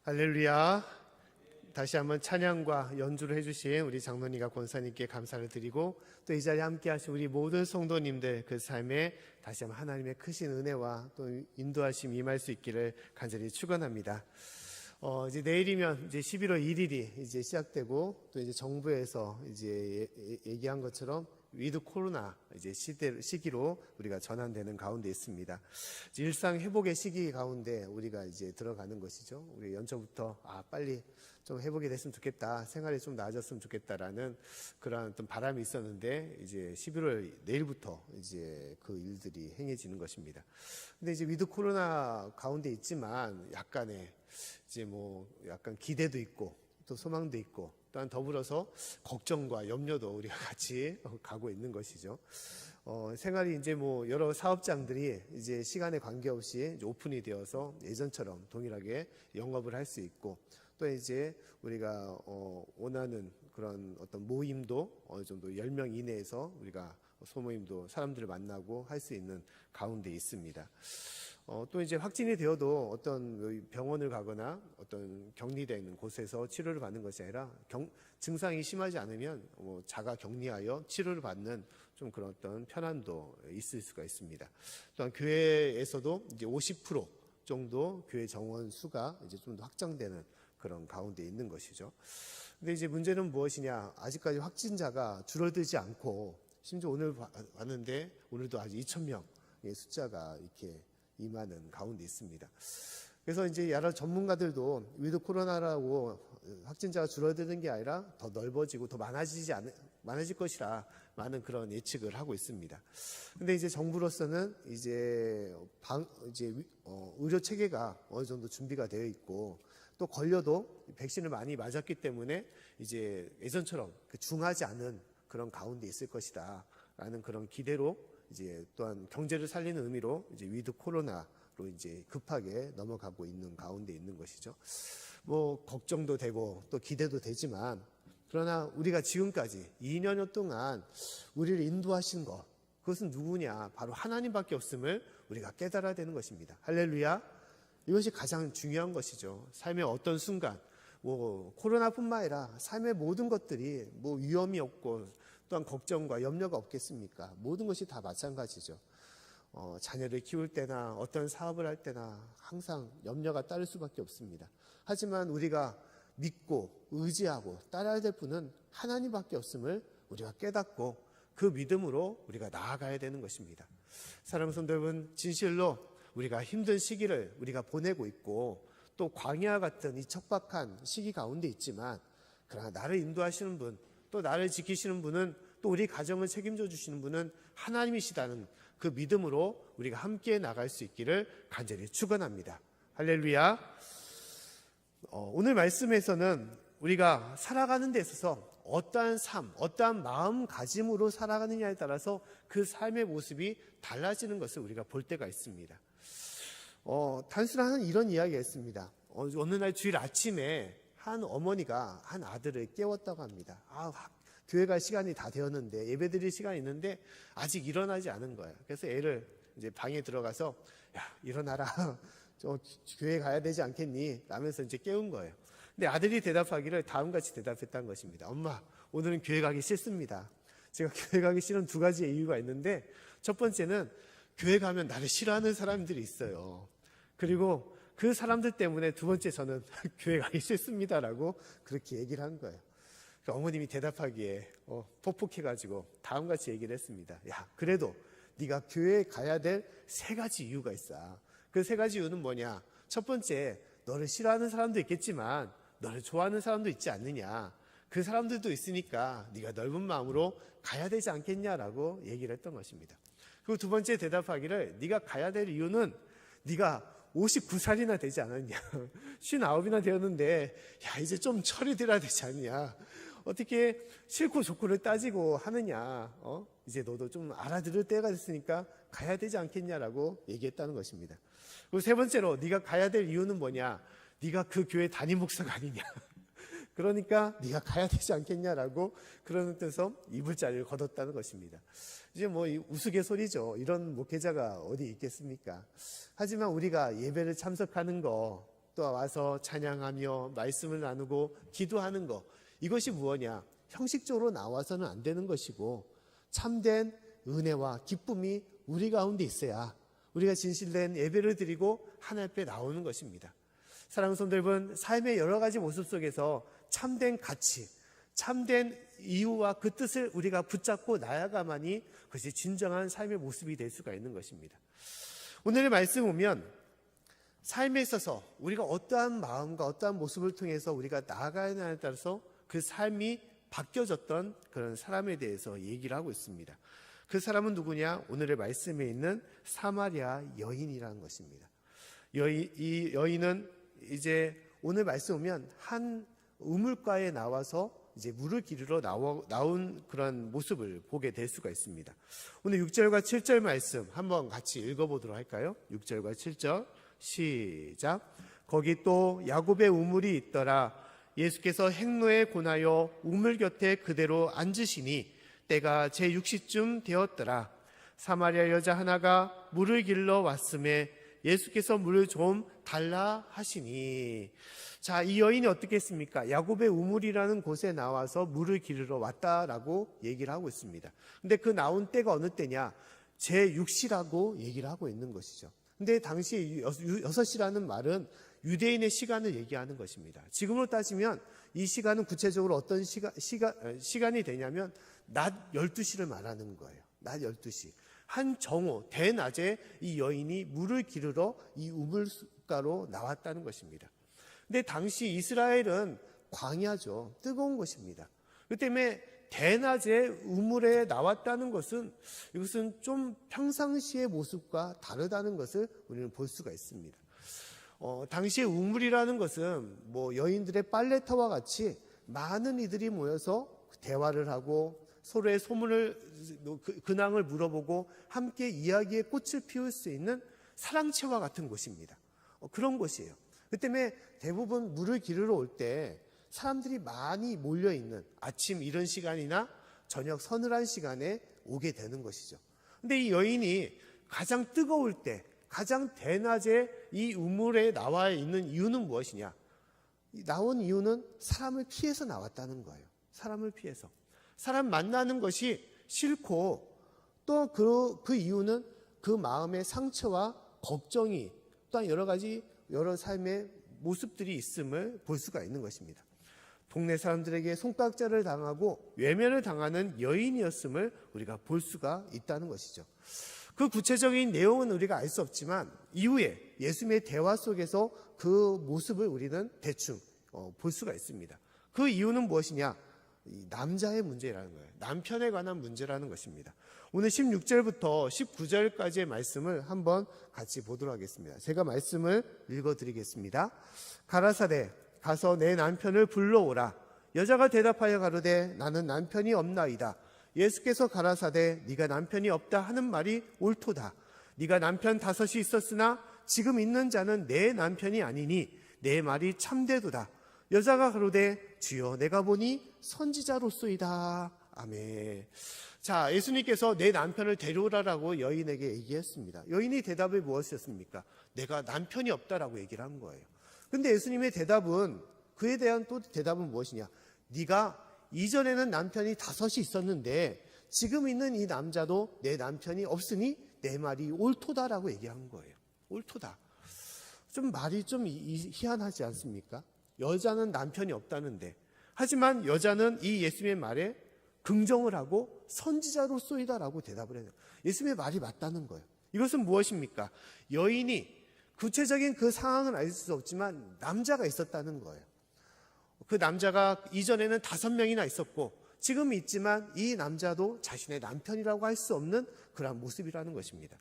할렐루야. 다시 한번 찬양과 연주를 해주신 우리 장로님과 권사님께 감사를 드리고, 또 이 자리에 함께 하신 우리 모든 성도님들 그 삶에 다시 한번 하나님의 크신 은혜와 또 인도하심 임할 수 있기를 간절히 축원합니다. 이제 내일이면 이제 11월 1일이 이제 시작되고, 또 이제 정부에서 이제 얘기한 것처럼 위드 코로나 이제 시기로 우리가 전환되는 가운데 있습니다. 일상 회복의 시기 가운데 우리가 이제 들어가는 것이죠. 우리 연초부터 빨리 좀 회복이 됐으면 좋겠다, 생활이 좀 나아졌으면 좋겠다라는 그런 어떤 바람이 있었는데, 이제 11월 내일부터 이제 그 일들이 행해지는 것입니다. 근데 이제 위드 코로나 가운데 있지만 약간의 이제 약간 기대도 있고 또 소망도 있고, 또한 더불어서 걱정과 염려도 우리가 같이 가고 있는 것이죠. 생활이 이제 여러 사업장들이 이제 시간에 관계없이 이제 오픈이 되어서 예전처럼 동일하게 영업을 할 수 있고, 또 이제 우리가 원하는 그런 어떤 모임도 어느 정도 10명 이내에서 우리가 소모임도 사람들을 만나고 할 수 있는 가운데 있습니다. 또 이제 확진이 되어도 어떤 병원을 가거나 어떤 격리되는 곳에서 치료를 받는 것이 아니라 증상이 심하지 않으면 자가 격리하여 치료를 받는 좀 그런 어떤 편안도 있을 수가 있습니다. 또한 교회에서도 이제 50% 정도 교회 정원 수가 이제 좀 더 확장되는 그런 가운데 있는 것이죠. 근데 이제 문제는 무엇이냐? 아직까지 확진자가 줄어들지 않고, 심지어 오늘 봤는데 오늘도 아직 2,000명의 숫자가 이렇게 임하는 가운데 있습니다. 그래서 이제 여러 전문가들도 위드 코로나라고 확진자가 줄어드는 게 아니라 더 넓어지고 더 많아질 것이라 많은 그런 예측을 하고 있습니다. 근데 이제 정부로서는 이제 의료 체계가 어느 정도 준비가 되어 있고, 또 걸려도 백신을 많이 맞았기 때문에 이제 예전처럼 중하지 않은 그런 가운데 있을 것이다 라는 그런 기대로, 이제 또한 경제를 살리는 의미로 이제 위드 코로나로 이제 급하게 넘어가고 있는 가운데 있는 것이죠. 걱정도 되고 또 기대도 되지만, 그러나 우리가 지금까지 2년여 동안 우리를 인도하신 것, 그것은 누구냐? 바로 하나님밖에 없음을 우리가 깨달아야 되는 것입니다. 할렐루야. 이것이 가장 중요한 것이죠. 삶의 어떤 순간, 코로나뿐만 아니라 삶의 모든 것들이 위험이 없고 또한 걱정과 염려가 없겠습니까? 모든 것이 다 마찬가지죠. 자녀를 키울 때나 어떤 사업을 할 때나 항상 염려가 따를 수밖에 없습니다. 하지만 우리가 믿고 의지하고 따라야 될 분은 하나님밖에 없음을 우리가 깨닫고 그 믿음으로 우리가 나아가야 되는 것입니다. 사랑하는 성도 여러분, 진실로 우리가 힘든 시기를 우리가 보내고 있고, 또 광야 같은 이 척박한 시기 가운데 있지만, 그러나 나를 인도하시는 분, 또 나를 지키시는 분은, 또 우리 가정을 책임져 주시는 분은 하나님이시다는 그 믿음으로 우리가 함께 나갈 수 있기를 간절히 축원합니다. 할렐루야. 오늘 말씀에서는 우리가 살아가는 데 있어서 어떠한 삶, 어떠한 마음가짐으로 살아가느냐에 따라서 그 삶의 모습이 달라지는 것을 우리가 볼 때가 있습니다. 단순한 이런 이야기가 있습니다. 어느 날 주일 아침에 한 어머니가 한 아들을 깨웠다고 합니다. 교회 갈 시간이 다 되었는데, 예배 드릴 시간이 있는데 아직 일어나지 않은 거예요. 그래서 애를 이제 방에 들어가서, 야, 일어나라. 교회 가야 되지 않겠니? 라면서 이제 깨운 거예요. 근데 아들이 대답하기를 다음같이 대답했다는 것입니다. 엄마, 오늘은 교회 가기 싫습니다. 제가 교회 가기 싫은 두 가지의 이유가 있는데, 첫 번째는 교회 가면 나를 싫어하는 사람들이 있어요. 그리고 그 사람들 때문에 두 번째, 저는 교회 가기 싫습니다라고 그렇게 얘기를 한 거예요. 그러니까 어머님이 대답하기에 폭폭해가지고 다음같이 얘기를 했습니다. 야, 그래도 네가 교회에 가야 될 세 가지 이유가 있어. 그 세 가지 이유는 뭐냐? 첫 번째, 너를 싫어하는 사람도 있겠지만 너를 좋아하는 사람도 있지 않느냐? 그 사람들도 있으니까 네가 넓은 마음으로 가야 되지 않겠냐라고 얘기를 했던 것입니다. 그리고 두 번째 대답하기를, 네가 가야 될 이유는 네가 59살이나 되지 않았냐? 59이나 되었는데, 야, 이제 좀 철이 들어야 되지 않냐? 어떻게 싫고 좋고를 따지고 하느냐? 이제 너도 좀 알아들을 때가 됐으니까 가야 되지 않겠냐라고 얘기했다는 것입니다. 그리고 세 번째로, 네가 가야 될 이유는 뭐냐? 네가 그 교회 담임 목사가 아니냐? 그러니까 네가 가야 되지 않겠냐라고 그러는 뜻에서 이불자리를 걷었다는 것입니다. 이제 우스갯소리죠. 이런 목회자가 어디 있겠습니까? 하지만 우리가 예배를 참석하는 거, 또 와서 찬양하며 말씀을 나누고 기도하는 것, 이것이 무엇이냐? 형식적으로 나와서는 안 되는 것이고 참된 은혜와 기쁨이 우리 가운데 있어야 우리가 진실된 예배를 드리고 하나님 앞에 나오는 것입니다. 사랑하는 성도 여러분, 삶의 여러 가지 모습 속에서 참된 가치, 참된 이유와 그 뜻을 우리가 붙잡고 나아가만이 그것이 진정한 삶의 모습이 될 수가 있는 것입니다. 오늘의 말씀 보면 삶에 있어서 우리가 어떠한 마음과 어떠한 모습을 통해서 우리가 나아가야 하냐에 따라서 그 삶이 바뀌어졌던 그런 사람에 대해서 얘기를 하고 있습니다. 그 사람은 누구냐? 오늘의 말씀에 있는 사마리아 여인이라는 것입니다. 이 여인은 이제 오늘 말씀 보면 한 우물가에 나와서 이제 물을 기르러 나온 그런 모습을 보게 될 수가 있습니다. 오늘 6절과 7절 말씀 한번 같이 읽어보도록 할까요? 6절과 7절 시작. 거기 또 야곱의 우물이 있더라. 예수께서 행로에 권하여 우물 곁에 그대로 앉으시니 때가 제6시쯤 되었더라. 사마리아 여자 하나가 물을 길러 왔음에 예수께서 물을 좀 달라 하시니. 자, 이 여인이 어떻게 했습니까? 야곱의 우물이라는 곳에 나와서 물을 기르러 왔다라고 얘기를 하고 있습니다. 근데 그 나온 때가 어느 때냐? 제6시라고 얘기를 하고 있는 것이죠. 근데 당시 6시라는 말은 유대인의 시간을 얘기하는 것입니다. 지금으로 따지면 이 시간은 구체적으로 어떤 시간이 되냐면 낮 12시를 말하는 거예요. 낮 12시. 한 정오, 대낮에 이 여인이 물을 기르러 이 우물가로 나왔다는 것입니다. 근데 당시 이스라엘은 광야죠. 뜨거운 곳입니다. 그 때문에 대낮에 우물에 나왔다는 것은 이것은 좀 평상시의 모습과 다르다는 것을 우리는 볼 수가 있습니다. 당시의 우물이라는 것은 뭐 여인들의 빨래터와 같이 많은 이들이 모여서 대화를 하고 서로의 소문을, 근황을 물어보고 함께 이야기의 꽃을 피울 수 있는 사랑채와 같은 곳입니다. 그런 곳이에요. 그 때문에 대부분 물을 기르러 올 때 사람들이 많이 몰려있는 아침 이런 시간이나 저녁 서늘한 시간에 오게 되는 것이죠. 근데 이 여인이 가장 뜨거울 때, 가장 대낮에 이 우물에 나와 있는 이유는 무엇이냐? 나온 이유는 사람을 피해서 나왔다는 거예요. 사람을 피해서. 사람 만나는 것이 싫고 또 그 이유는 그 마음의 상처와 걱정이 또한 여러 삶의 모습들이 있음을 볼 수가 있는 것입니다. 동네 사람들에게 손깍자를 당하고 외면을 당하는 여인이었음을 우리가 볼 수가 있다는 것이죠. 그 구체적인 내용은 우리가 알 수 없지만 이후에 예수님의 대화 속에서 그 모습을 우리는 대충 볼 수가 있습니다. 그 이유는 무엇이냐? 이 남자의 문제라는 거예요. 남편에 관한 문제라는 것입니다. 오늘 16절부터 19절까지의 말씀을 한번 같이 보도록 하겠습니다. 제가 말씀을 읽어드리겠습니다. 가라사대 가서 내 남편을 불러오라. 여자가 대답하여 가로되 나는 남편이 없나이다. 예수께서 가라사대 네가 남편이 없다 하는 말이 옳도다. 네가 남편 5이 있었으나 지금 있는 자는 내 남편이 아니니 내 말이 참되도다. 여자가 가로되 주여 내가 보니 선지자로소이다. 아멘. 자, 예수님께서 내 남편을 데려오라라고 여인에게 얘기했습니다. 여인의 대답이 무엇이었습니까? 내가 남편이 없다라고 얘기를 한 거예요. 근데 예수님의 대답은, 그에 대한 또 대답은 무엇이냐? 네가 이전에는 남편이 5이 있었는데 지금 있는 이 남자도 내 남편이 없으니 내 말이 옳도다라고 얘기한 거예요. 옳도다. 좀 말이 좀 희한하지 않습니까? 여자는 남편이 없다는데, 하지만 여자는 이 예수님의 말에 긍정을 하고 선지자로소이다라고 대답을 해요. 예수님의 말이 맞다는 거예요. 이것은 무엇입니까? 여인이 구체적인 그 상황은 알 수 없지만 남자가 있었다는 거예요. 그 남자가 이전에는 5명이나 있었고 지금 있지만 이 남자도 자신의 남편이라고 할 수 없는 그런 모습이라는 것입니다.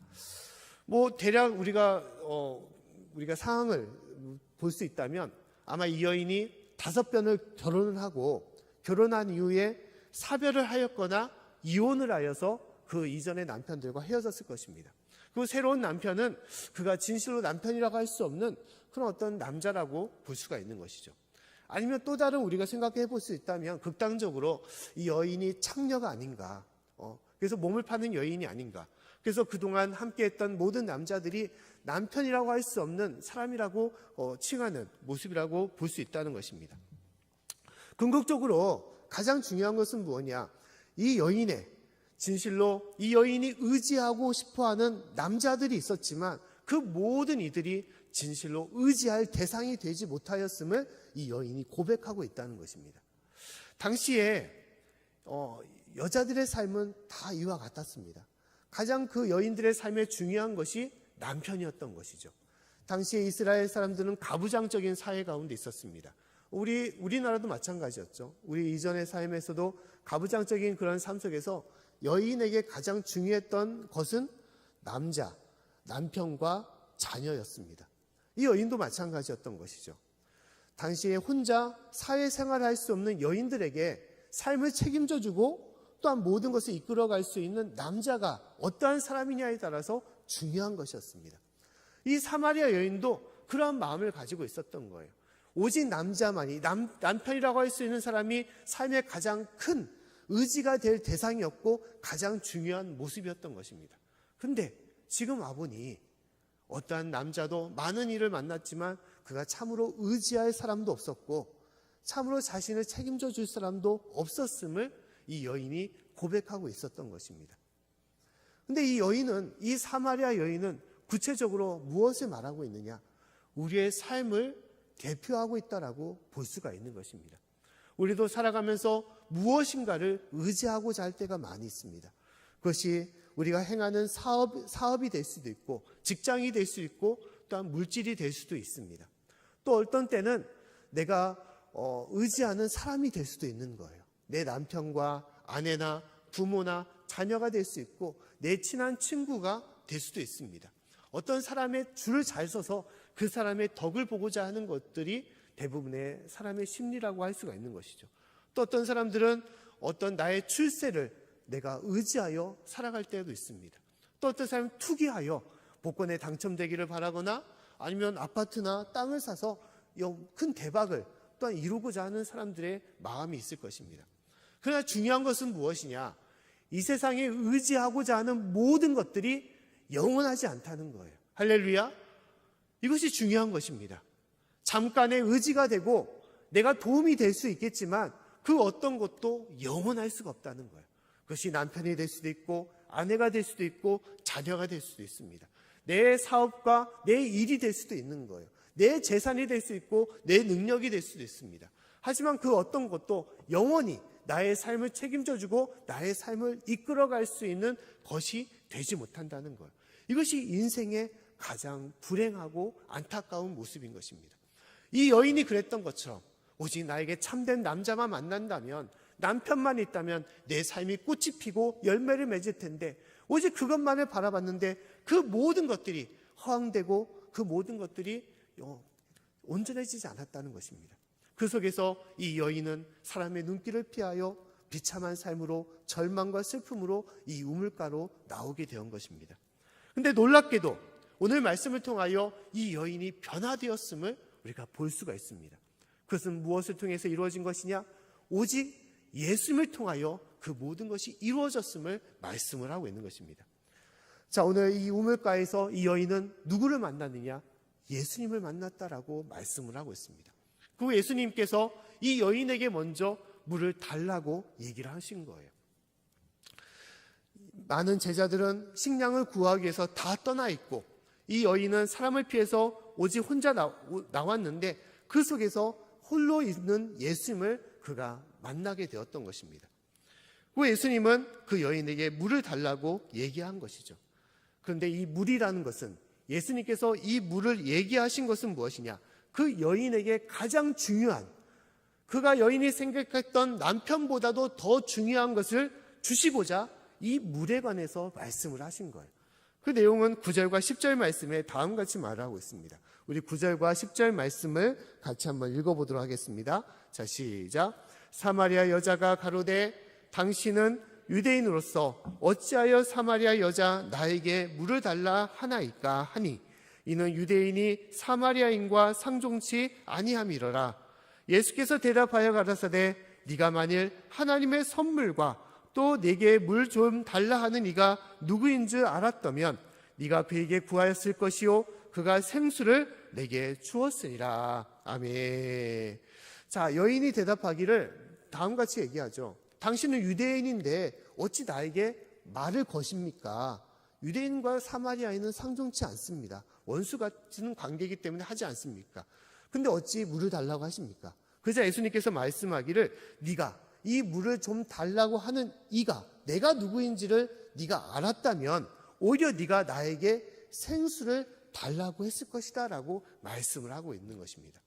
뭐 대략 우리가 상황을 볼 수 있다면 아마 이 여인이 5번을 결혼을 하고 결혼한 이후에 사별을 하였거나 이혼을 하여서 그 이전의 남편들과 헤어졌을 것입니다. 그 새로운 남편은 그가 진실로 남편이라고 할 수 없는 그런 어떤 남자라고 볼 수가 있는 것이죠. 아니면 또 다른 우리가 생각해 볼 수 있다면 극단적으로 이 여인이 창녀가 아닌가, 그래서 몸을 파는 여인이 아닌가, 그래서 그동안 함께했던 모든 남자들이 남편이라고 할 수 없는 사람이라고 칭하는 모습이라고 볼 수 있다는 것입니다. 궁극적으로 가장 중요한 것은 무엇이냐? 이 여인의 진실로 이 여인이 의지하고 싶어하는 남자들이 있었지만 그 모든 이들이 진실로 의지할 대상이 되지 못하였음을 이 여인이 고백하고 있다는 것입니다. 당시에 여자들의 삶은 다 이와 같았습니다. 가장 그 여인들의 삶에 중요한 것이 남편이었던 것이죠. 당시에 이스라엘 사람들은 가부장적인 사회 가운데 있었습니다. 우리나라도 마찬가지였죠. 우리 이전의 삶에서도 가부장적인 그런 삶 속에서 여인에게 가장 중요했던 것은 남편과 자녀였습니다. 이 여인도 마찬가지였던 것이죠. 당시에 혼자 사회생활을 할 수 없는 여인들에게 삶을 책임져주고 또한 모든 것을 이끌어갈 수 있는 남자가 어떠한 사람이냐에 따라서 중요한 것이었습니다. 이 사마리아 여인도 그러한 마음을 가지고 있었던 거예요. 오직 남자만이, 남편이라고 할 수 있는 사람이 삶의 가장 큰 의지가 될 대상이었고 가장 중요한 모습이었던 것입니다. 근데 지금 와보니 어떠한 남자도 많은 일을 만났지만 그가 참으로 의지할 사람도 없었고 참으로 자신을 책임져 줄 사람도 없었음을 이 여인이 고백하고 있었던 것입니다. 근데 이 사마리아 여인은 구체적으로 무엇을 말하고 있느냐? 우리의 삶을 대표하고 있다라고 볼 수가 있는 것입니다. 우리도 살아가면서 무엇인가를 의지하고자 할 때가 많이 있습니다. 그것이 우리가 행하는 사업이 될 수도 있고 직장이 될 수 있고 또한 물질이 될 수도 있습니다. 또 어떤 때는 내가 의지하는 사람이 될 수도 있는 거예요. 내 남편과 아내나 부모나 자녀가 될 수 있고 내 친한 친구가 될 수도 있습니다. 어떤 사람의 줄을 잘 서서 그 사람의 덕을 보고자 하는 것들이 대부분의 사람의 심리라고 할 수가 있는 것이죠. 또 어떤 사람들은 어떤 나의 출세를 내가 의지하여 살아갈 때도 있습니다. 또 어떤 사람은 투기하여 복권에 당첨되기를 바라거나 아니면 아파트나 땅을 사서 큰 대박을 또한 이루고자 하는 사람들의 마음이 있을 것입니다. 그러나 중요한 것은 무엇이냐? 이 세상에 의지하고자 하는 모든 것들이 영원하지 않다는 거예요. 할렐루야! 이것이 중요한 것입니다. 잠깐의 의지가 되고 내가 도움이 될 수 있겠지만 그 어떤 것도 영원할 수가 없다는 거예요. 그것이 남편이 될 수도 있고 아내가 될 수도 있고 자녀가 될 수도 있습니다. 내 사업과 내 일이 될 수도 있는 거예요. 내 재산이 될 수 있고 내 능력이 될 수도 있습니다. 하지만 그 어떤 것도 영원히 나의 삶을 책임져주고 나의 삶을 이끌어갈 수 있는 것이 되지 못한다는 거예요. 이것이 인생의 가장 불행하고 안타까운 모습인 것입니다. 이 여인이 그랬던 것처럼 오직 나에게 참된 남자만 만난다면, 남편만 있다면 내 삶이 꽃이 피고 열매를 맺을 텐데 오직 그것만을 바라봤는데 그 모든 것들이 허황되고 그 모든 것들이 온전해지지 않았다는 것입니다. 그 속에서 이 여인은 사람의 눈길을 피하여 비참한 삶으로 절망과 슬픔으로 이 우물가로 나오게 된 것입니다. 그런데 놀랍게도 오늘 말씀을 통하여 이 여인이 변화되었음을 우리가 볼 수가 있습니다. 그것은 무엇을 통해서 이루어진 것이냐? 오직 예수님을 통하여 그 모든 것이 이루어졌음을 말씀을 하고 있는 것입니다. 자, 오늘 이 우물가에서 이 여인은 누구를 만났느냐? 예수님을 만났다라고 말씀을 하고 있습니다. 그 예수님께서 이 여인에게 먼저 물을 달라고 얘기를 하신 거예요. 많은 제자들은 식량을 구하기 위해서 다 떠나 있고 이 여인은 사람을 피해서 오직 혼자 나왔는데 그 속에서 홀로 있는 예수님을 그가 만나게 되었던 것입니다. 그 예수님은 그 여인에게 물을 달라고 얘기한 것이죠. 그런데 이 물이라는 것은 예수님께서 이 물을 얘기하신 것은 무엇이냐? 그 여인에게 가장 중요한, 그가 여인이 생각했던 남편보다도 더 중요한 것을 주시고자 이 물에 관해서 말씀을 하신 거예요. 그 내용은 9절과 10절 말씀에 다음과 같이 말하고 있습니다. 우리 9절과 10절 말씀을 같이 한번 읽어보도록 하겠습니다. 자, 시작. 사마리아 여자가 가로되 당신은 유대인으로서 어찌하여 사마리아 여자 나에게 물을 달라 하나이까 하니 이는 유대인이 사마리아인과 상종치 아니함이로라. 예수께서 대답하여 가라사대 네가 만일 하나님의 선물과 또 내게 물 좀 달라 하는 이가 누구인 줄 알았다면 네가 그에게 구하였을 것이요 그가 생수를 내게 주었으리라. 아멘. 자, 여인이 대답하기를 다음같이 얘기하죠. 당신은 유대인인데 어찌 나에게 말을 거십니까? 유대인과 사마리아인은 상종치 않습니다. 원수 같은 관계이기 때문에 하지 않습니까? 근데 어찌 물을 달라고 하십니까? 그래서 예수님께서 말씀하기를 네가 이 물을 좀 달라고 하는 이가 내가 누구인지를 네가 알았다면 오히려 네가 나에게 생수를 달라고 했을 것이다 라고 말씀을 하고 있는 것입니다.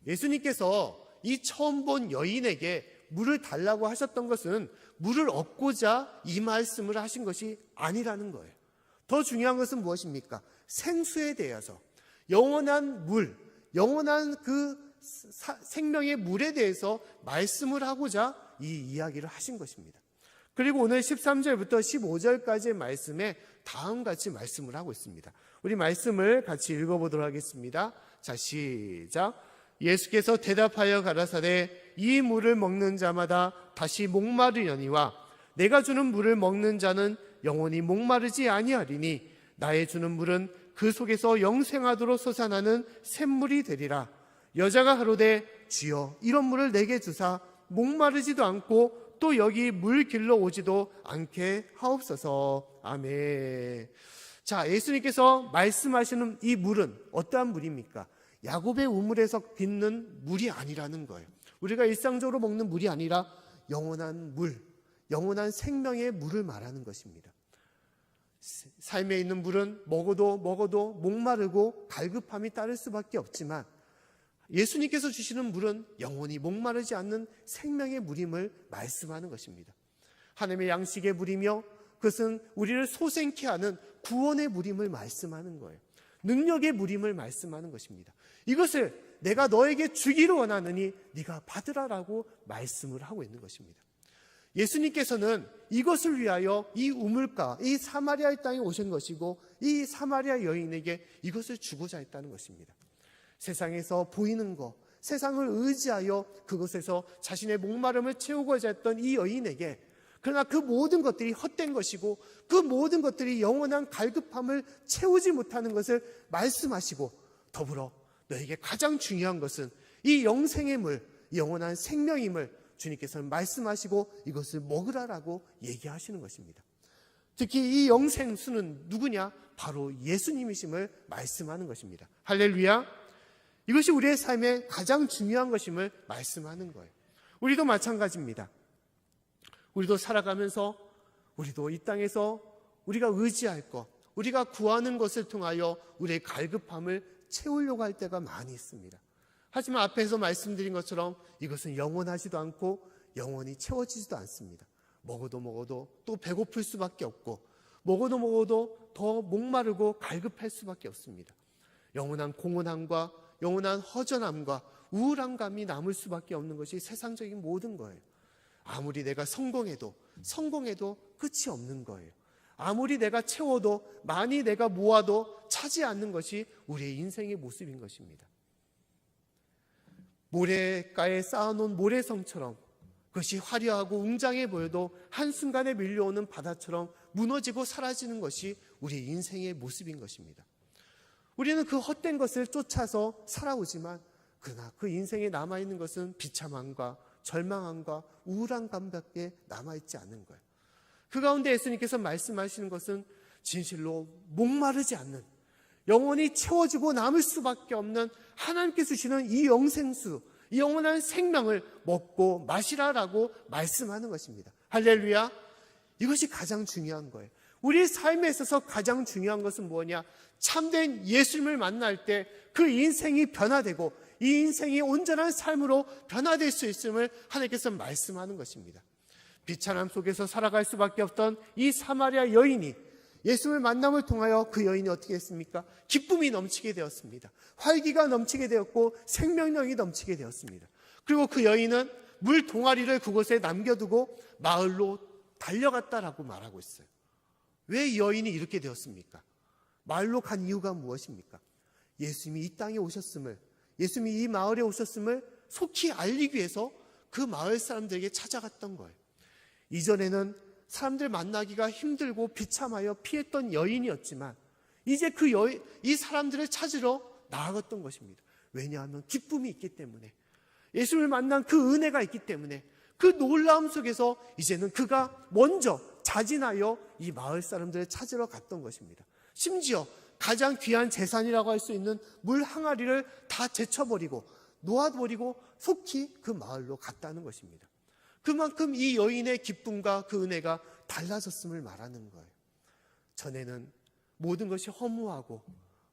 예수님께서 이 처음 본 여인에게 물을 달라고 하셨던 것은 물을 얻고자 이 말씀을 하신 것이 아니라는 거예요. 더 중요한 것은 무엇입니까? 생수에 대해서, 영원한 물, 영원한 그 생명의 물에 대해서 말씀을 하고자 이 이야기를 하신 것입니다. 그리고 오늘 13절부터 15절까지의 말씀에 다음같이 말씀을 하고 있습니다. 우리 말씀을 같이 읽어보도록 하겠습니다. 자, 시작. 예수께서 대답하여 가라사대 이 물을 먹는 자마다 다시 목마르려니와 내가 주는 물을 먹는 자는 영원히 목마르지 아니하리니 나의 주는 물은 그 속에서 영생하도록 솟아나는 샘물이 되리라. 여자가 가로되 주여 이런 물을 내게 주사 목마르지도 않고 또 여기 물 길러 오지도 않게 하옵소서. 아멘. 자, 예수님께서 말씀하시는 이 물은 어떠한 물입니까? 야곱의 우물에서 빚는 물이 아니라는 거예요. 우리가 일상적으로 먹는 물이 아니라 영원한 물, 영원한 생명의 물을 말하는 것입니다. 삶에 있는 물은 먹어도 목마르고 갈급함이 따를 수밖에 없지만 예수님께서 주시는 물은 영원히 목마르지 않는 생명의 물임을 말씀하는 것입니다. 하나님의 양식의 물이며 그것은 우리를 소생케 하는 구원의 물임을 말씀하는 거예요. 능력의 물임을 말씀하는 것입니다. 이것을 내가 너에게 주기를 원하느니 네가 받으라라고 말씀을 하고 있는 것입니다. 예수님께서는 이것을 위하여 이 우물가, 이 사마리아의 땅에 오신 것이고 이 사마리아 여인에게 이것을 주고자 했다는 것입니다. 세상에서 보이는 것, 세상을 의지하여 그것에서 자신의 목마름을 채우고자 했던 이 여인에게 그러나 그 모든 것들이 헛된 것이고 그 모든 것들이 영원한 갈급함을 채우지 못하는 것을 말씀하시고 더불어 너에게 가장 중요한 것은 이 영생의 물, 영원한 생명임을 주님께서는 말씀하시고 이것을 먹으라라고 얘기하시는 것입니다. 특히 이 영생수는 누구냐? 바로 예수님이심을 말씀하는 것입니다. 할렐루야. 이것이 우리의 삶에 가장 중요한 것임을 말씀하는 거예요. 우리도 마찬가지입니다. 우리도 살아가면서 우리도 이 땅에서 우리가 의지할 것, 우리가 구하는 것을 통하여 우리의 갈급함을 채우려고 할 때가 많이 있습니다. 하지만 앞에서 말씀드린 것처럼 이것은 영원하지도 않고 영원히 채워지지도 않습니다. 먹어도 또 배고플 수밖에 없고 먹어도 더 목마르고 갈급할 수밖에 없습니다. 영원한 공허함과 영원한 허전함과 우울함감이 남을 수밖에 없는 것이 세상적인 모든 거예요. 아무리 내가 성공해도 끝이 없는 거예요. 아무리 내가 채워도 많이 내가 모아도 차지 않는 것이 우리의 인생의 모습인 것입니다. 모래가에 쌓아놓은 모래성처럼 그것이 화려하고 웅장해 보여도 한순간에 밀려오는 바다처럼 무너지고 사라지는 것이 우리의 인생의 모습인 것입니다. 우리는 그 헛된 것을 쫓아서 살아오지만 그러나 그 인생에 남아있는 것은 비참함과 절망함과 우울함밖에 남아있지 않는 거예요. 그 가운데 예수님께서 말씀하시는 것은 진실로 목마르지 않는 영원히 채워지고 남을 수밖에 없는 하나님께서 주시는 이 영생수, 이 영원한 생명을 먹고 마시라라고 말씀하는 것입니다. 할렐루야. 이것이 가장 중요한 거예요. 우리 삶에 있어서 가장 중요한 것은 뭐냐? 참된 예수님을 만날 때 그 인생이 변화되고 이 인생이 온전한 삶으로 변화될 수 있음을 하나님께서 말씀하는 것입니다. 비참함 속에서 살아갈 수밖에 없던 이 사마리아 여인이 예수님을 만남을 통하여 그 여인이 어떻게 했습니까? 기쁨이 넘치게 되었습니다. 활기가 넘치게 되었고 생명력이 넘치게 되었습니다. 그리고 그 여인은 물 동아리를 그곳에 남겨두고 마을로 달려갔다라고 말하고 있어요. 왜 이 여인이 이렇게 되었습니까? 마을로 간 이유가 무엇입니까? 예수님이 이 땅에 오셨음을, 예수님이 이 마을에 오셨음을 속히 알리기 위해서 그 마을 사람들에게 찾아갔던 거예요. 이전에는 사람들 만나기가 힘들고 비참하여 피했던 여인이었지만 이제 이 사람들을 찾으러 나아갔던 것입니다. 왜냐하면 기쁨이 있기 때문에, 예수를 만난 그 은혜가 있기 때문에, 그 놀라움 속에서 이제는 그가 먼저 자진하여 이 마을 사람들을 찾으러 갔던 것입니다. 심지어 가장 귀한 재산이라고 할 수 있는 물 항아리를 다 제쳐버리고 놓아버리고 속히 그 마을로 갔다는 것입니다. 그만큼 이 여인의 기쁨과 그 은혜가 달라졌음을 말하는 거예요. 전에는 모든 것이 허무하고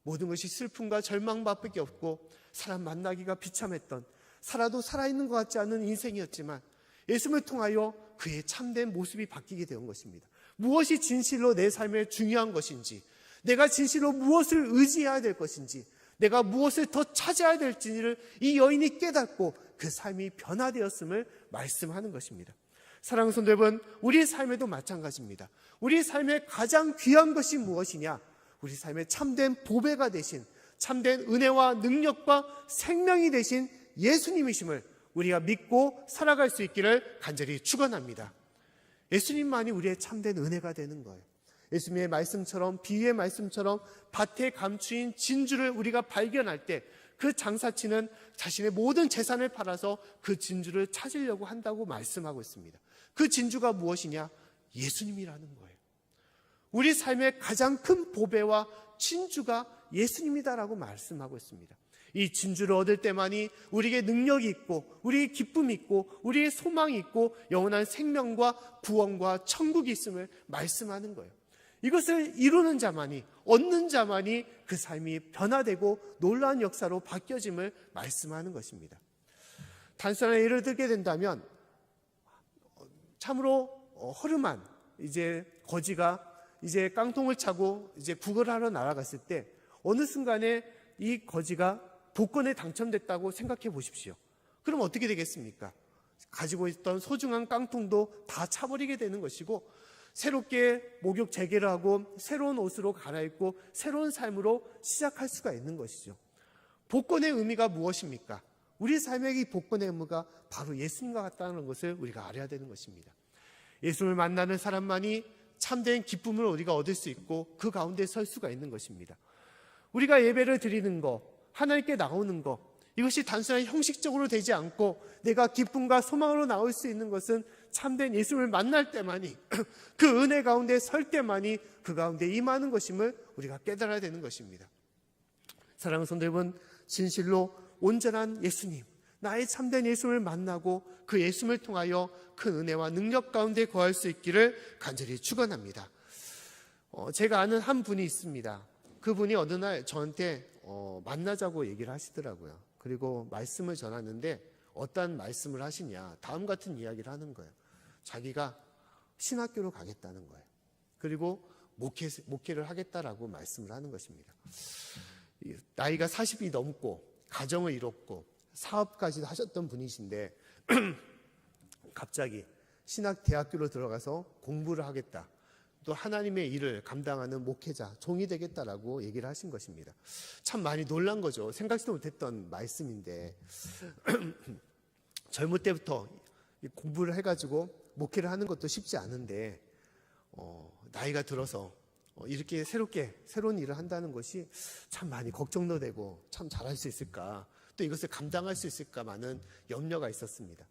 모든 것이 슬픔과 절망밖에 없고 사람 만나기가 비참했던, 살아도 살아있는 것 같지 않은 인생이었지만 예수님을 통하여 그의 참된 모습이 바뀌게 된 것입니다. 무엇이 진실로 내 삶에 중요한 것인지, 내가 진실로 무엇을 의지해야 될 것인지, 내가 무엇을 더 찾아야 될지를 이 여인이 깨닫고 그 삶이 변화되었음을 말씀하는 것입니다. 사랑하는 성도 여러분, 우리 삶에도 마찬가지입니다. 우리 삶의 가장 귀한 것이 무엇이냐? 우리 삶의 참된 보배가 되신, 참된 은혜와 능력과 생명이 되신 예수님이심을 우리가 믿고 살아갈 수 있기를 간절히 축원합니다. 예수님만이 우리의 참된 은혜가 되는 거예요. 예수님의 말씀처럼, 비유의 말씀처럼 밭에 감추인 진주를 우리가 발견할 때 그 장사치는 자신의 모든 재산을 팔아서 그 진주를 찾으려고 한다고 말씀하고 있습니다. 그 진주가 무엇이냐? 예수님이라는 거예요. 우리 삶의 가장 큰 보배와 진주가 예수님이다라고 말씀하고 있습니다. 이 진주를 얻을 때만이 우리에게 능력이 있고, 우리의 기쁨이 있고, 우리의 소망이 있고, 영원한 생명과 구원과 천국이 있음을 말씀하는 거예요. 이것을 이루는 자만이, 얻는 자만이 그 삶이 변화되고 놀라운 역사로 바뀌어짐을 말씀하는 것입니다. 단순한 예를 들게 된다면, 참으로 허름한 이제 거지가 이제 깡통을 차고 이제 구걸을 하러 날아갔을 때 어느 순간에 이 거지가 복권에 당첨됐다고 생각해 보십시오. 그럼 어떻게 되겠습니까? 가지고 있던 소중한 깡통도 다 차버리게 되는 것이고, 새롭게 목욕 재개를 하고 새로운 옷으로 갈아입고 새로운 삶으로 시작할 수가 있는 것이죠. 복권의 의미가 무엇입니까? 우리 삶의 이 복권의 의미가 바로 예수님과 같다는 것을 우리가 알아야 되는 것입니다. 예수님을 만나는 사람만이 참된 기쁨을 우리가 얻을 수 있고 그 가운데 설 수가 있는 것입니다. 우리가 예배를 드리는 것, 하나님께 나오는 것, 이것이 단순한 형식적으로 되지 않고 내가 기쁨과 소망으로 나올 수 있는 것은 참된 예수님을 만날 때만이, 그 은혜 가운데 설 때만이 그 가운데 임하는 것임을 우리가 깨달아야 되는 것입니다. 사랑하는 성도 여러분, 진실로 온전한 예수님, 나의 참된 예수님을 만나고 그 예수님을 통하여 큰 은혜와 능력 가운데 거할 수 있기를 간절히 축원합니다. 제가 아는 한 분이 있습니다. 그분이 어느 날 저한테 만나자고 얘기를 하시더라고요. 그리고 말씀을 전하는데 어떤 말씀을 하시냐, 다음 같은 이야기를 하는 거예요. 자기가 신학교로 가겠다는 거예요. 그리고 목회를 하겠다라고 말씀을 하는 것입니다. 나이가 40이 넘고 가정을 이뤘고 사업까지도 하셨던 분이신데 갑자기 신학대학교로 들어가서 공부를 하겠다, 또 하나님의 일을 감당하는 목회자, 종이 되겠다라고 얘기를 하신 것입니다. 참 많이 놀란 거죠. 생각지도 못했던 말씀인데 젊을 때부터 공부를 해가지고 목회를 하는 것도 쉽지 않은데 나이가 들어서 이렇게 새로운 일을 한다는 것이 참 많이 걱정도 되고, 참 잘할 수 있을까, 또 이것을 감당할 수 있을까 많은 염려가 있었습니다.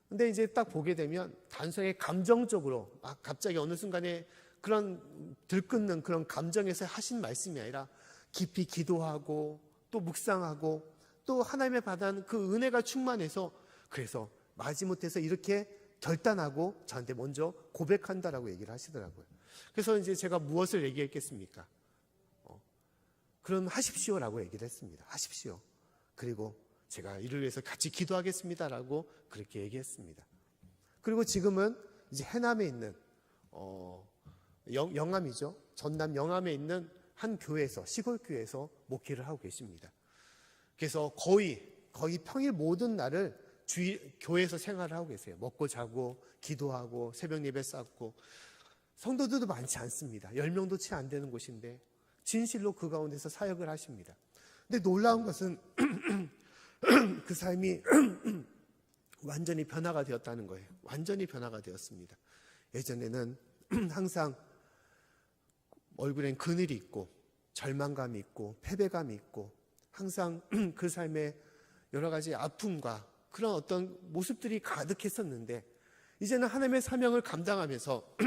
근데 이제 딱 보게 되면 단순히 감정적으로 갑자기 어느 순간에 그런 들끓는 그런 감정에서 하신 말씀이 아니라 깊이 기도하고 또 묵상하고 또 하나님의 받은 그 은혜가 충만해서, 그래서 마지못해서 이렇게 결단하고 저한테 먼저 고백한다라고 얘기를 하시더라고요. 그래서 이제 제가 무엇을 얘기했겠습니까? 그럼 하십시오라고 얘기를 했습니다. 하십시오. 그리고 제가 이를 위해서 같이 기도하겠습니다라고 그렇게 얘기했습니다. 그리고 지금은 이제 해남에 있는 영암이죠. 전남 영암에 있는 한 교회에서, 시골 교회에서 목회를 하고 계십니다. 그래서 거의 평일 모든 날을 교회에서 생활을 하고 계세요. 먹고 자고 기도하고 새벽 예배 쌓고, 성도들도 많지 않습니다. 10명도 채 안 되는 곳인데 진실로 그 가운데서 사역을 하십니다. 근데 놀라운 것은 그 삶이 완전히 변화가 되었다는 거예요. 완전히 변화가 되었습니다. 예전에는 항상 얼굴엔 그늘이 있고 절망감이 있고 패배감이 있고 항상 그 삶에 여러 가지 아픔과 그런 어떤 모습들이 가득했었는데 이제는 하나님의 사명을 감당하면서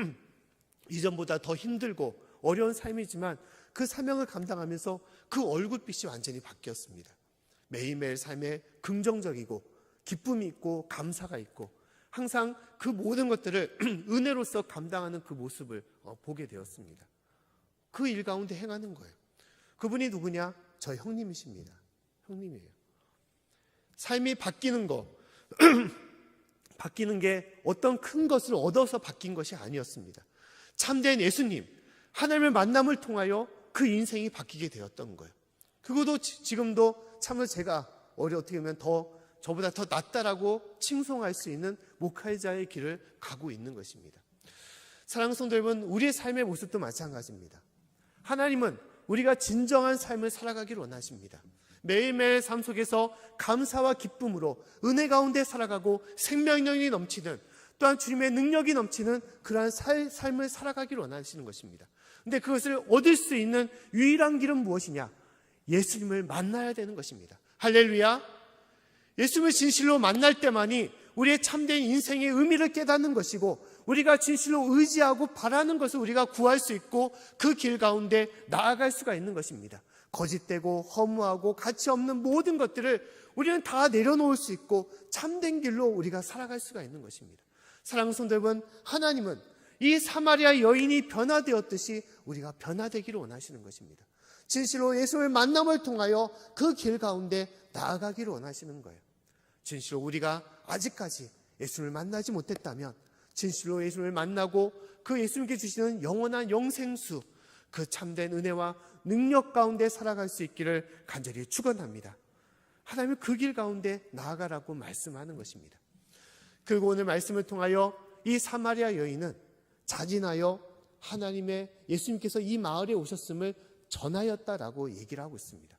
이전보다 더 힘들고 어려운 삶이지만 그 사명을 감당하면서 그 얼굴빛이 완전히 바뀌었습니다. 매일매일 삶에 긍정적이고 기쁨이 있고 감사가 있고 항상 그 모든 것들을 은혜로서 감당하는 그 모습을 보게 되었습니다. 그 일 가운데 행하는 거예요. 그분이 누구냐? 저 형님이십니다. 형님이에요. 삶이 바뀌는 거 바뀌는 게 어떤 큰 것을 얻어서 바뀐 것이 아니었습니다. 참된 예수님, 하나님의 만남을 통하여 그 인생이 바뀌게 되었던 거예요. 그것도 지금도 참으로 제가 어떻게 보면 저보다 더 낫다라고 칭송할 수 있는 목회자의 길을 가고 있는 것입니다. 사랑하는 성도 여러분, 우리의 삶의 모습도 마찬가지입니다. 하나님은 우리가 진정한 삶을 살아가기를 원하십니다. 매일매일 삶 속에서 감사와 기쁨으로 은혜 가운데 살아가고 생명력이 넘치는, 또한 주님의 능력이 넘치는 그러한 삶을 살아가기를 원하시는 것입니다. 그런데 그것을 얻을 수 있는 유일한 길은 무엇이냐? 예수님을 만나야 되는 것입니다. 할렐루야! 예수님을 진실로 만날 때만이 우리의 참된 인생의 의미를 깨닫는 것이고 우리가 진실로 의지하고 바라는 것을 우리가 구할 수 있고 그 길 가운데 나아갈 수가 있는 것입니다. 거짓되고 허무하고 가치 없는 모든 것들을 우리는 다 내려놓을 수 있고 참된 길로 우리가 살아갈 수가 있는 것입니다. 사랑하는 성도 여러분, 하나님은 이 사마리아 여인이 변화되었듯이 우리가 변화되기를 원하시는 것입니다. 진실로 예수님의 만남을 통하여 그 길 가운데 나아가기를 원하시는 거예요. 진실로 우리가 아직까지 예수님을 만나지 못했다면 진실로 예수님을 만나고 그 예수님께 주시는 영원한 영생수, 그 참된 은혜와 능력 가운데 살아갈 수 있기를 간절히 축원합니다. 하나님은 그 길 가운데 나아가라고 말씀하는 것입니다. 그리고 오늘 말씀을 통하여 이 사마리아 여인은 자진하여 하나님의 예수님께서 이 마을에 오셨음을 전하였다라고 얘기를 하고 있습니다.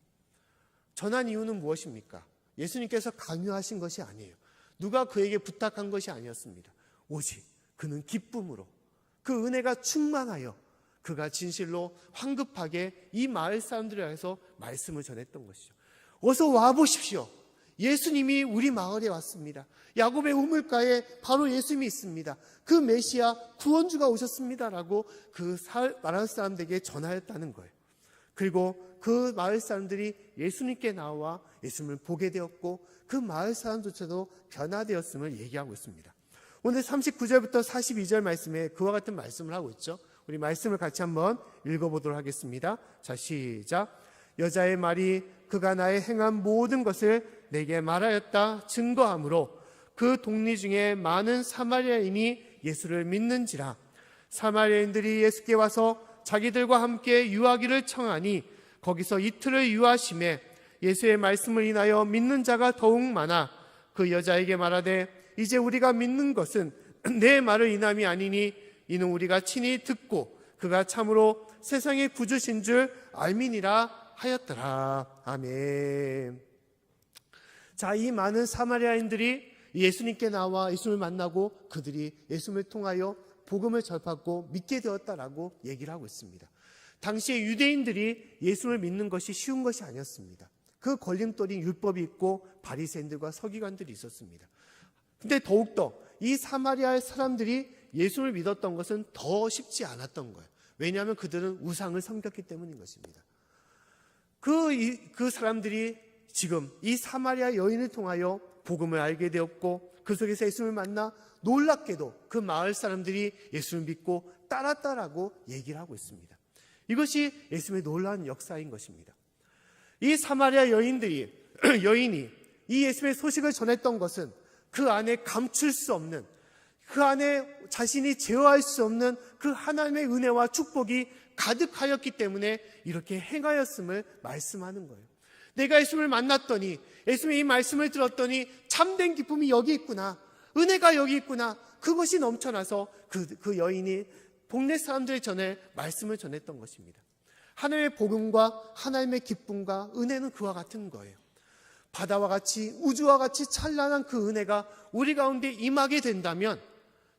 전한 이유는 무엇입니까? 예수님께서 강요하신 것이 아니에요. 누가 그에게 부탁한 것이 아니었습니다. 오직 그는 기쁨으로 그 은혜가 충만하여 그가 진실로 황급하게 이 마을 사람들을 향해서 말씀을 전했던 것이죠. 어서 와보십시오. 예수님이 우리 마을에 왔습니다. 야곱의 우물가에 바로 예수님이 있습니다. 그 메시아 구원주가 오셨습니다라고 그 마을 사람들에게 전하였다는 거예요. 그리고 그 마을 사람들이 예수님께 나와 예수님을 보게 되었고 그 마을 사람조차도 변화되었음을 얘기하고 있습니다. 오늘 39절부터 42절 말씀에 그와 같은 말씀을 하고 있죠. 우리 말씀을 같이 한번 읽어보도록 하겠습니다. 자, 시작. 여자의 말이 그가 나의 행한 모든 것을 내게 말하였다 증거하므로 그 동리 중에 많은 사마리아인이 예수를 믿는지라. 사마리아인들이 예수께 와서 자기들과 함께 유하기를 청하니 거기서 이틀을 유하심에 예수의 말씀을 인하여 믿는 자가 더욱 많아 그 여자에게 말하되 이제 우리가 믿는 것은 내 말을 인함이 아니니 이는 우리가 친히 듣고 그가 참으로 세상의 구주신 줄 알미니라 하였더라. 아멘. 자, 이 많은 사마리아인들이 예수님께 나와 예수님을 만나고 그들이 예수님을 통하여 복음을 접하고 믿게 되었다라고 얘기를 하고 있습니다. 당시에 유대인들이 예수를 믿는 것이 쉬운 것이 아니었습니다. 그 걸림돌인 율법이 있고 바리새인들과 서기관들이 있었습니다. 근데 더욱더 이 사마리아의 사람들이 예수를 믿었던 것은 더 쉽지 않았던 거예요. 왜냐하면 그들은 우상을 섬겼기 때문인 것입니다. 그 사람들이 지금 이 사마리아 여인을 통하여 복음을 알게 되었고 그 속에서 예수를 만나 놀랍게도 그 마을 사람들이 예수를 믿고 따랐다라고 얘기를 하고 있습니다. 이것이 예수님의 놀라운 역사인 것입니다. 이 사마리아 여인이 이 예수님의 소식을 전했던 것은 그 안에 감출 수 없는, 그 안에 자신이 제어할 수 없는 그 하나님의 은혜와 축복이 가득하였기 때문에 이렇게 행하였음을 말씀하는 거예요. 내가 예수님을 만났더니, 예수님의 이 말씀을 들었더니 참된 기쁨이 여기 있구나, 은혜가 여기 있구나, 그것이 넘쳐나서 그 여인이 동네 사람들의 전에 말씀을 전했던 것입니다. 하나님의 복음과 하나님의 기쁨과 은혜는 그와 같은 거예요. 바다와 같이 우주와 같이 찬란한 그 은혜가 우리 가운데 임하게 된다면,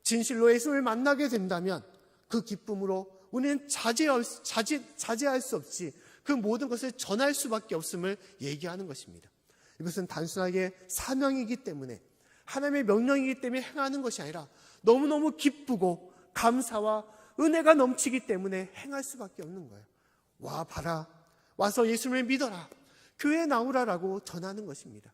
진실로 예수를 만나게 된다면 그 기쁨으로 우리는 자제할 수 없이 그 모든 것을 전할 수밖에 없음을 얘기하는 것입니다. 이것은 단순하게 사명이기 때문에, 하나님의 명령이기 때문에 행하는 것이 아니라 너무너무 기쁘고 감사와 은혜가 넘치기 때문에 행할 수밖에 없는 거예요. 와 봐라, 와서 예수님을 믿어라, 교회에 나오라라고 전하는 것입니다.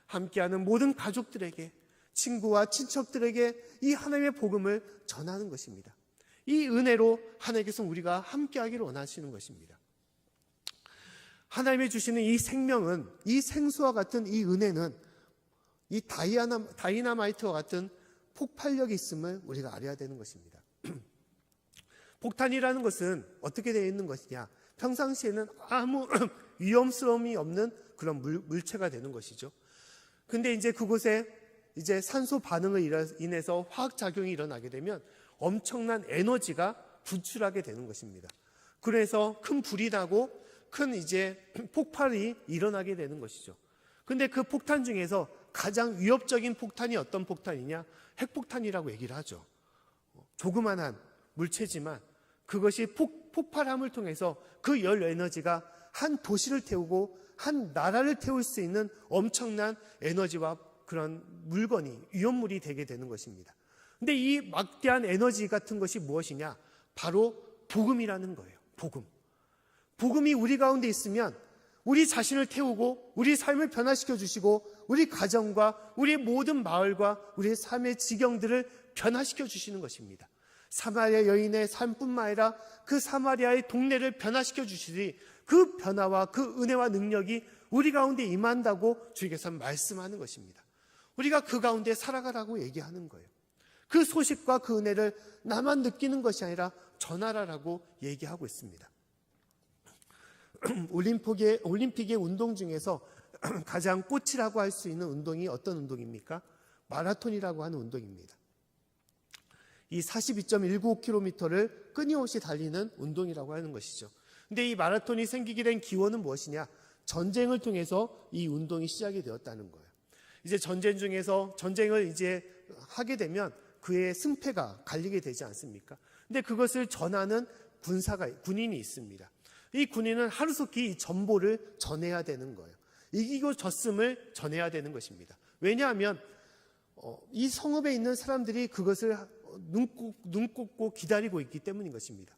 함께하는 모든 가족들에게, 친구와 친척들에게 이 하나님의 복음을 전하는 것입니다. 이 은혜로 하나님께서 우리가 함께하기를 원하시는 것입니다. 하나님이 주시는 이 생명은, 이 생수와 같은 이 은혜는 이 다이나마이트와 같은 폭발력이 있음을 우리가 알아야 되는 것입니다. 폭탄이라는 것은 어떻게 되어 있는 것이냐? 평상시에는 아무 위험스러움이 없는 그런 물체가 되는 것이죠. 근데 이제 그곳에 이제 산소 반응을 인해서 화학작용이 일어나게 되면 엄청난 에너지가 분출하게 되는 것입니다. 그래서 큰 불이 나고 큰 이제 폭발이 일어나게 되는 것이죠. 근데 그 폭탄 중에서 가장 위협적인 폭탄이 어떤 폭탄이냐? 핵폭탄이라고 얘기를 하죠. 조그만한 물체지만 그것이 폭발함을 통해서 그 열 에너지가 한 도시를 태우고 한 나라를 태울 수 있는 엄청난 에너지와 그런 물건이, 위험물이 되게 되는 것입니다. 근데 이 막대한 에너지 같은 것이 무엇이냐? 바로 복음이라는 거예요. 복음이 우리 가운데 있으면 우리 자신을 태우고 우리 삶을 변화시켜 주시고 우리 가정과 우리 모든 마을과 우리의 삶의 지경들을 변화시켜 주시는 것입니다. 사마리아 여인의 삶뿐만 아니라 그 사마리아의 동네를 변화시켜 주시니 그 변화와 그 은혜와 능력이 우리 가운데 임한다고 주님께서 말씀하는 것입니다. 우리가 그 가운데 살아가라고 얘기하는 거예요. 그 소식과 그 은혜를 나만 느끼는 것이 아니라 전하라라고 얘기하고 있습니다. 올림픽의 운동 중에서 가장 꽃이라고 할 수 있는 운동이 어떤 운동입니까? 마라톤이라고 하는 운동입니다. 이 42.195km를 끊임없이 달리는 운동이라고 하는 것이죠. 근데 이 마라톤이 생기게 된 기원은 무엇이냐? 전쟁을 통해서 이 운동이 시작이 되었다는 거예요. 이제 전쟁을 이제 하게 되면 그의 승패가 갈리게 되지 않습니까? 근데 그것을 전하는 군인이 있습니다. 이 군인은 하루속히 이 전보를 전해야 되는 거예요. 이기고 졌음을 전해야 되는 것입니다. 왜냐하면 이 성읍에 있는 사람들이 그것을 눈 꽂고 기다리고 있기 때문인 것입니다.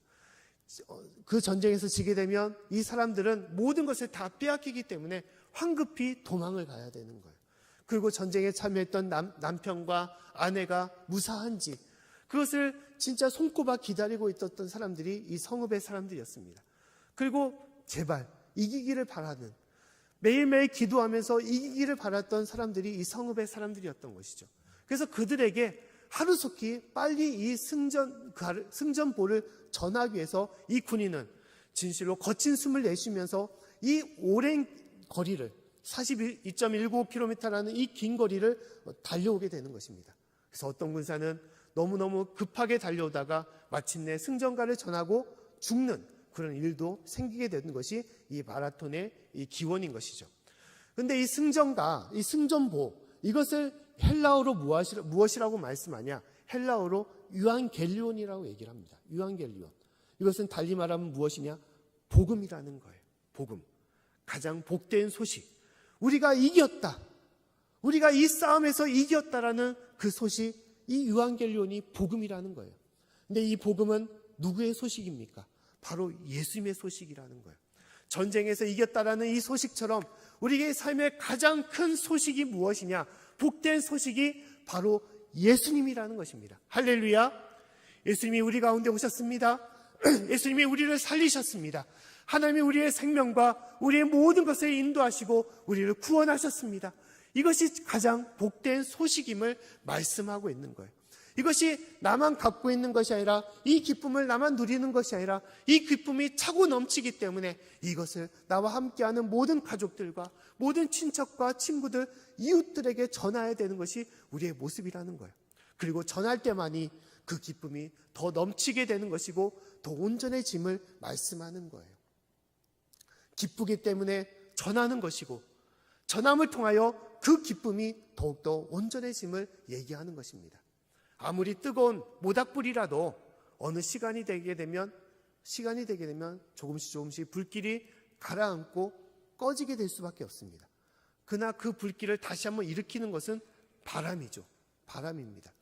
그 전쟁에서 지게 되면 이 사람들은 모든 것을 다 빼앗기기 때문에 황급히 도망을 가야 되는 거예요. 그리고 전쟁에 참여했던 남편과 아내가 무사한지 그것을 진짜 손꼽아 기다리고 있었던 사람들이 이 성읍의 사람들이었습니다. 그리고 제발 이기기를 바라는, 매일매일 기도하면서 이기기를 바랐던 사람들이 이 성읍의 사람들이었던 것이죠. 그래서 그들에게 하루속히 빨리 이 승전보를 전하기 위해서 이 군인은 진실로 거친 숨을 내쉬면서 이 오랜 거리를 42.195km라는 이 긴 거리를 달려오게 되는 것입니다. 그래서 어떤 군사는 너무너무 급하게 달려오다가 마침내 승전가를 전하고 죽는 그런 일도 생기게 되는 것이 이 마라톤의 이 기원인 것이죠. 그런데 이 승전가, 이 승전보, 이것을 헬라어로 무엇이라고 말씀하냐? 헬라어로 유앙겔리온이라고 얘기를 합니다. 유앙겔리온. 이것은 달리 말하면 무엇이냐? 복음이라는 거예요. 복음. 가장 복된 소식. 우리가 이겼다. 우리가 이 싸움에서 이겼다라는 그 소식, 이 유앙겔리온이 복음이라는 거예요. 근데 이 복음은 누구의 소식입니까? 바로 예수님의 소식이라는 거예요. 전쟁에서 이겼다라는 이 소식처럼 우리의 삶의 가장 큰 소식이 무엇이냐? 복된 소식이 바로 예수님이라는 것입니다. 할렐루야. 예수님이 우리 가운데 오셨습니다. 예수님이 우리를 살리셨습니다. 하나님이 우리의 생명과 우리의 모든 것을 인도하시고 우리를 구원하셨습니다. 이것이 가장 복된 소식임을 말씀하고 있는 거예요. 이것이 나만 갖고 있는 것이 아니라, 이 기쁨을 나만 누리는 것이 아니라 이 기쁨이 차고 넘치기 때문에 이것을 나와 함께하는 모든 가족들과 모든 친척과 친구들, 이웃들에게 전해야 되는 것이 우리의 모습이라는 거예요. 그리고 전할 때만이 그 기쁨이 더 넘치게 되는 것이고 더 온전해짐을 말씀하는 거예요. 기쁘기 때문에 전하는 것이고 전함을 통하여 그 기쁨이 더욱더 온전해짐을 얘기하는 것입니다. 아무리 뜨거운 모닥불이라도 어느 시간이 되게 되면 조금씩 불길이 가라앉고 꺼지게 될 수밖에 없습니다. 그러나 그 불길을 다시 한번 일으키는 것은 바람이죠. 바람입니다.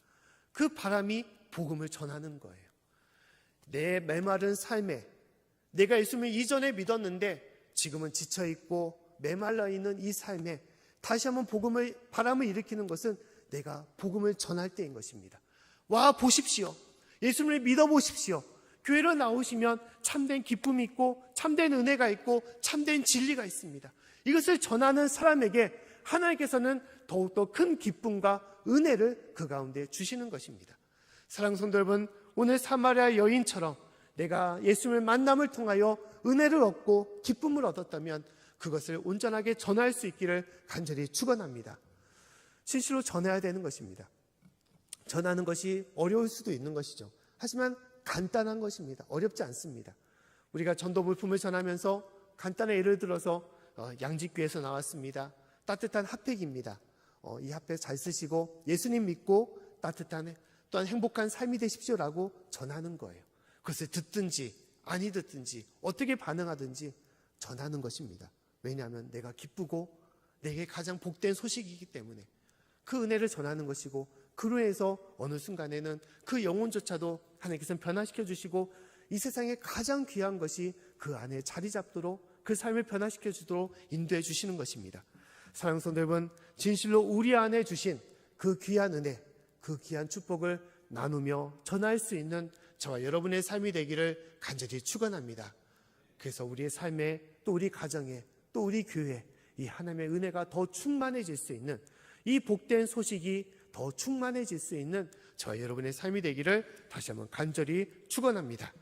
그 바람이 복음을 전하는 거예요. 내 메마른 삶에, 내가 예수님을 이전에 믿었는데 지금은 지쳐있고 메말라 있는 이 삶에 다시 한번 바람을 일으키는 것은 내가 복음을 전할 때인 것입니다. 와 보십시오. 예수님을 믿어보십시오. 교회로 나오시면 참된 기쁨이 있고 참된 은혜가 있고 참된 진리가 있습니다. 이것을 전하는 사람에게 하나님께서는 더욱더 큰 기쁨과 은혜를 그 가운데 주시는 것입니다. 사랑하는 성도 여러분, 오늘 사마리아 여인처럼 내가 예수님을 만남을 통하여 은혜를 얻고 기쁨을 얻었다면 그것을 온전하게 전할 수 있기를 간절히 축원합니다. 진실로 전해야 되는 것입니다. 전하는 것이 어려울 수도 있는 것이죠. 하지만 간단한 것입니다. 어렵지 않습니다. 우리가 전도 물품을 전하면서 간단한 예를 들어서 양직교에서 나왔습니다. 따뜻한 핫팩입니다. 이 핫팩 잘 쓰시고 예수님 믿고 따뜻한 또한 행복한 삶이 되십시오라고 전하는 거예요. 그것을 듣든지 아니 듣든지 어떻게 반응하든지 전하는 것입니다. 왜냐하면 내가 기쁘고 내게 가장 복된 소식이기 때문에 그 은혜를 전하는 것이고, 그로 해서 어느 순간에는 그 영혼조차도 하나님께서는 변화시켜 주시고 이 세상에 가장 귀한 것이 그 안에 자리 잡도록 그 삶을 변화시켜 주도록 인도해 주시는 것입니다. 사랑하는 성도 여러분, 진실로 우리 안에 주신 그 귀한 은혜, 그 귀한 축복을 나누며 전할 수 있는 저와 여러분의 삶이 되기를 간절히 축원합니다. 그래서 우리의 삶에, 또 우리 가정에, 또 우리 교회에 이 하나님의 은혜가 더 충만해질 수 있는, 이 복된 소식이 더 충만해질 수 있는 저와 여러분의 삶이 되기를 다시 한번 간절히 축원합니다.